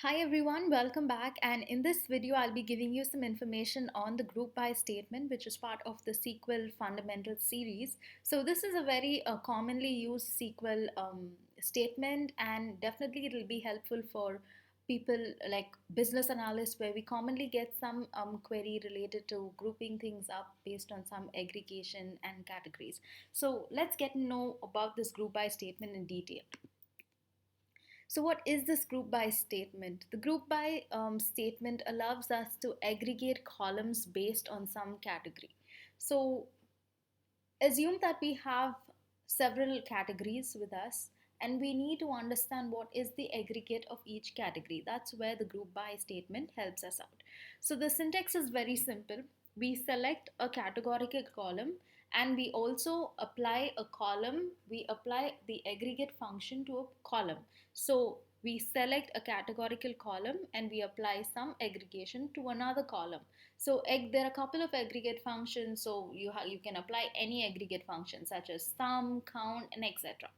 Hi everyone, welcome back. And in this video, I'll be giving you some information on the group by statement, which is part of the SQL fundamental series. So this is a very commonly used SQL statement, and definitely it will be helpful for people like business analysts, where we commonly get some query related to grouping things up based on some aggregation and categories. So let's get to know about this group by statement in detail. So, what is this group by statement? The group by statement allows us to aggregate columns based on some category. So, assume that we have several categories with us and we need to understand what is the aggregate of each category. That's where the group by statement helps us out. So the syntax is very simple. We select a categorical column and we also apply a column. We apply the aggregate function to a column. So we select a categorical column and we apply some aggregation to another column. So there are a couple of aggregate functions. So you can apply any aggregate function such as sum, count, and etc.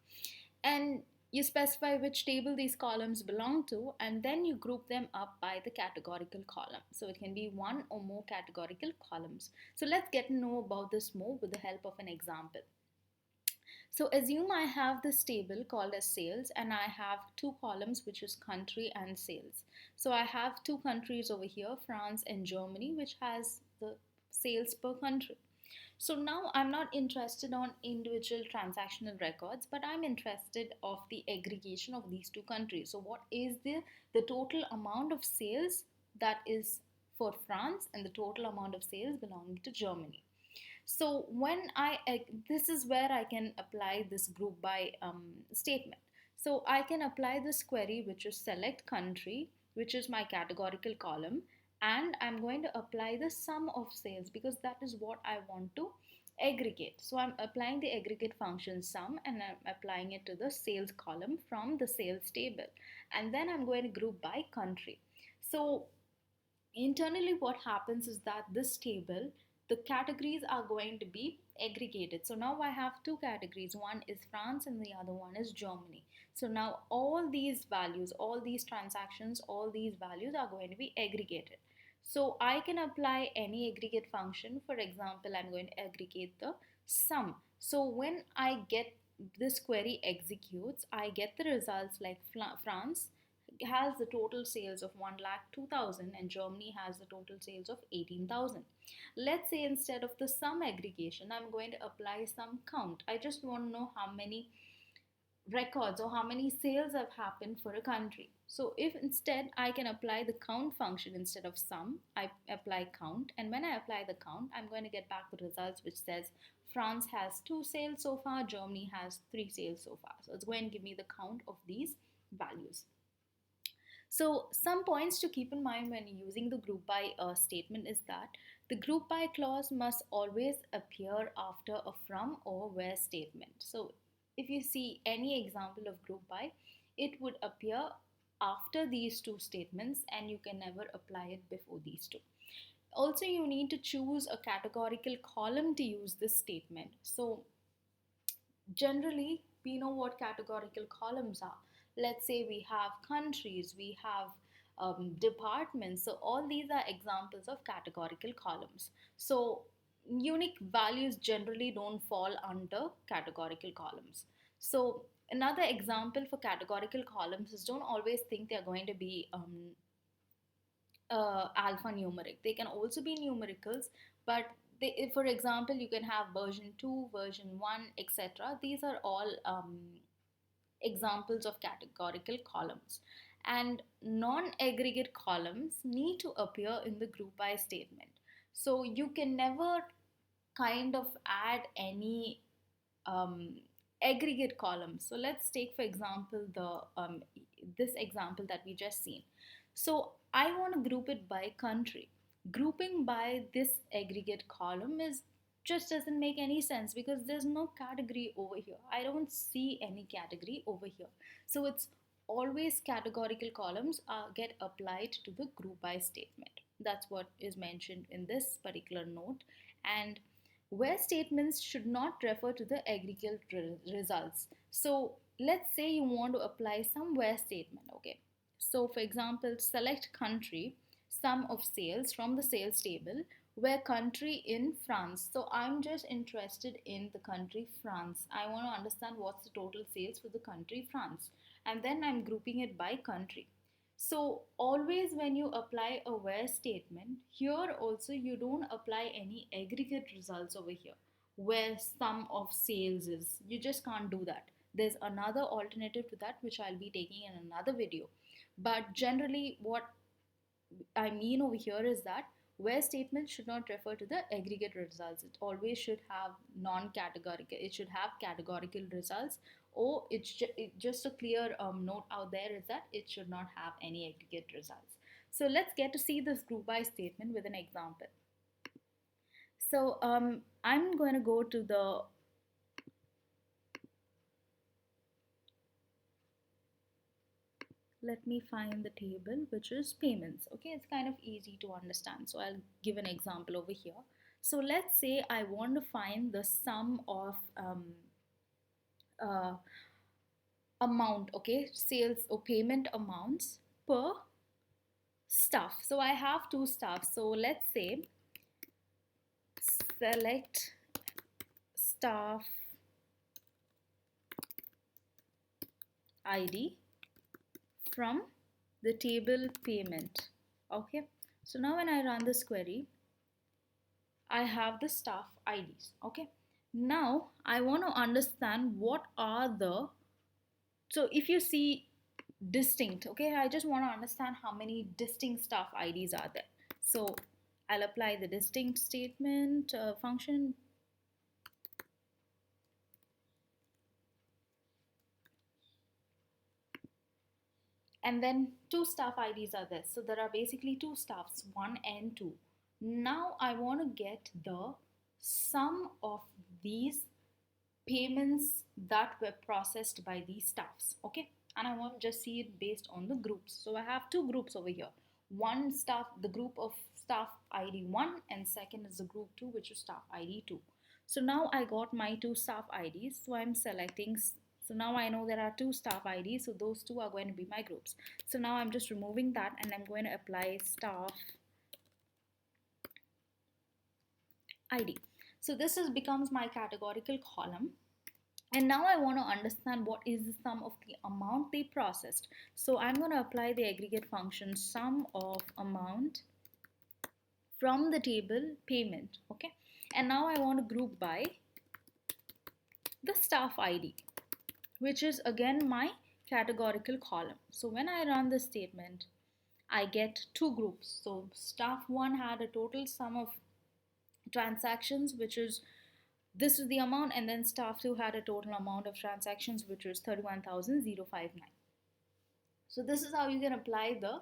And you specify which table these columns belong to, and then you group them up by the categorical column. So it can be one or more categorical columns. So let's get to know about this more with the help of an example. So assume I have this table called as sales and I have two columns, which is country and sales. So I have two countries over here, France and Germany, which has the sales per country. So now I'm not interested on individual transactional records, but I'm interested of the aggregation of these two countries. So what is the total amount of sales that is for France and the total amount of sales belonging to Germany? So this is where I can apply this group by statement. So I can apply this query, which is select country, which is my categorical column, and I'm going to apply the sum of sales because that is what I want to aggregate. So I'm applying the aggregate function sum and I'm applying it to the sales column from the sales table. And then I'm going to group by country. So internally what happens is that this table, the categories are going to be aggregated. So now I have two categories, one is France and the other one is Germany. So now all these values, all these transactions, all these values are going to be aggregated. So I can apply any aggregate function. For example, I'm going to aggregate the sum. So when I get this query executes, I get the results like France has the total sales of 1,02,000 and Germany has the total sales of 18,000. Let's say instead of the sum aggregation, I'm going to apply some count. I just want to know how many records or how many sales have happened for a country. So if instead I can apply the count function instead of sum, I apply count, and when I apply the count, I'm going to get back the results which says France has 2 sales so far, Germany has 3 sales so far. So it's going to give me the count of these values. So some points to keep in mind when using the group by statement is that the group by clause must always appear after a from or where statement. So if you see any example of group by, it would appear after these two statements and you can never apply it before these two. Also, you need to choose a categorical column to use this statement. So generally we know what categorical columns are. Let's say we have countries, we have departments. So all these are examples of categorical columns. So unique values generally don't fall under categorical columns. So another example for categorical columns is, don't always think they're going to be alphanumeric. They can also be numericals, but for example, you can have version 2, version 1, etc. These are all examples of categorical columns. And non-aggregate columns need to appear in the group by statement. So you can never kind of add any um, aggregate columns. So let's take for example this example that we just seen. So I want to group it by country. Grouping by this aggregate column is just doesn't make any sense because there's no category over here. I don't see any category over here. So it's always categorical columns get applied to the group by statement. That's what is mentioned in this particular note. And where statements should not refer to the aggregate results. So let's say you want to apply some where statement. Okay, So for example, select country, sum of sales from the sales table, where country in France. So I'm just interested in the country France. I want to understand what's the total sales for the country France. And then I'm grouping it by country. So always when you apply a where statement, here also you don't apply any aggregate results over here where sum of sales is. You just can't do that. There's another alternative to that which I'll be taking in another video. But generally what I mean over here is that where statement should not refer to the aggregate results. It always should have non-categorical. It should have categorical results, or just a clear note out there is that it should not have any aggregate results. So let's get to see this group by statement with an example. So I'm going to go to the let me find the table which is payments. Okay, it's kind of easy to understand, so I'll give an example over here. So let's say I want to find the sum of uh, amount, okay, sales or payment amounts per staff. So I have two staff, so let's say select staff ID from the table payment. Okay, so now when I run this query, I have the staff IDs. Okay, now I want to understand what are the, so if you see distinct, okay, I just want to understand how many distinct staff IDs are there. So I'll apply the distinct statement function. And then two staff IDs are there. So there are basically two staffs, 1 and 2. Now I want to get the sum of these payments that were processed by these staffs. Okay, and I want to just see it based on the groups. So I have two groups over here. One staff, the group of staff ID 1, and second is the group 2, which is staff ID 2. So now I got my two staff IDs. So I'm selecting, so now I know there are two staff IDs, so those two are going to be my groups. So now I'm just removing that and I'm going to apply staff ID. So this becomes my categorical column. And now I want to understand what is the sum of the amount they processed. So I'm going to apply the aggregate function sum of amount from the table payment. Okay, and now I want to group by the staff ID, which is again my categorical column. So when I run this statement, I get two groups. So staff 1 had a total sum of transactions, which is this is the amount, and then staff 2 had a total amount of transactions, which was 31,059. So this is how you can apply the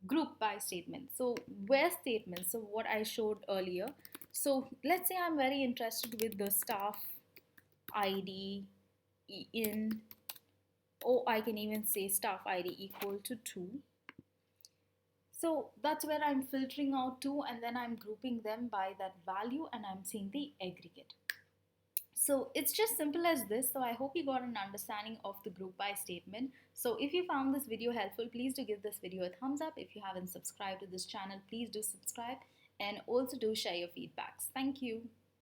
group by statement. So where statements, so what I showed earlier. So let's say I'm very interested with the staff ID in, or I can even say staff ID equal to 2. So that's where I'm filtering out 2 and then I'm grouping them by that value and I'm seeing the aggregate. So it's just simple as this. So I hope you got an understanding of the group by statement. So if you found this video helpful, please do give this video a thumbs up. If you haven't subscribed to this channel, please do subscribe and also do share your feedbacks. Thank you.